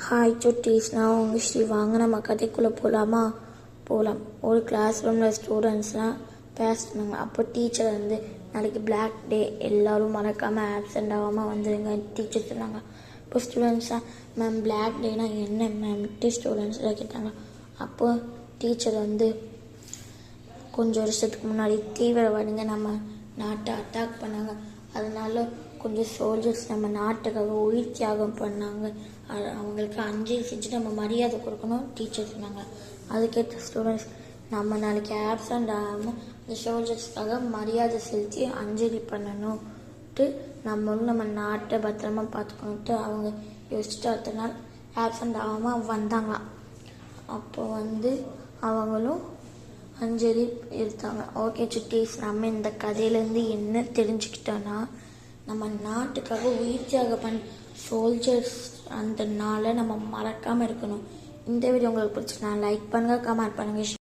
Hi சுட்டீஸ், நான் உங்கள் ஸ்ரீ. வாங்க நம்ம கதைக்குள்ளே போகலாமா? போகலாம். ஒரு கிளாஸ் ரூமில் ஸ்டூடெண்ட்ஸ்லாம் பேசினாங்க. அப்போ டீச்சர் நாளைக்கு பிளாக் டே, எல்லோரும் மறக்காமல் ஆப்சண்ட் ஆகாமல் வந்துடுங்க டீச்சர் சொன்னாங்க. இப்போ ஸ்டூடெண்ட்ஸாக மேம் பிளாக் டேனா என்ன மேம்ட்டு ஸ்டூடெண்ட்ஸ்லாம் கேட்டாங்க. அப்போ டீச்சர் கொஞ்சம் வருஷத்துக்கு முன்னாடி தீவிரவாதிங்க நம்ம நாட்டை அட்டாக் பண்ணாங்க. அதனால கொஞ்சம் சோல்ஜர்ஸ் நம்ம நாட்டுக்காக உயிர் தியாகம் பண்ணாங்க. அவங்களுக்கு அஞ்சலி செஞ்சு நம்ம மரியாதை கொடுக்கணும் டீச்சர் சொன்னாங்க. அதுக்கேற்ற ஸ்டூடெண்ட்ஸ் நம்ம நாளைக்கு ஆப்சண்ட் ஆகாமல் அந்த சோல்ஜர்ஸ்க்காக மரியாதை செலுத்தி அஞ்சலி பண்ணணும்ட்டு நம்மளும் நம்ம நாட்டை பத்திரமா பார்த்துக்கணுன்ட்டு அவங்க யோசிச்சுட்டு அடுத்த நாள் ஆப்சண்ட் ஆகாமல் வந்தாங்களாம். அப்போ அவங்களும் அஞ்சலி எடுத்தாங்க. ஓகே சுட்டீஸ், நம்ம இந்த கதையிலேருந்து என்ன தெரிஞ்சுக்கிட்டோன்னா, நம்ம நாட்டுக்காக உயிர் தியாகம் பண்ண சோல்ஜர்ஸ் அந்த நாளை நம்ம மறக்காமல் இருக்கணும். இந்த வீடியோ உங்களுக்கு பிடிச்சினா லைக் பண்ணுங்கள், கமெண்ட் பண்ணுங்கள்.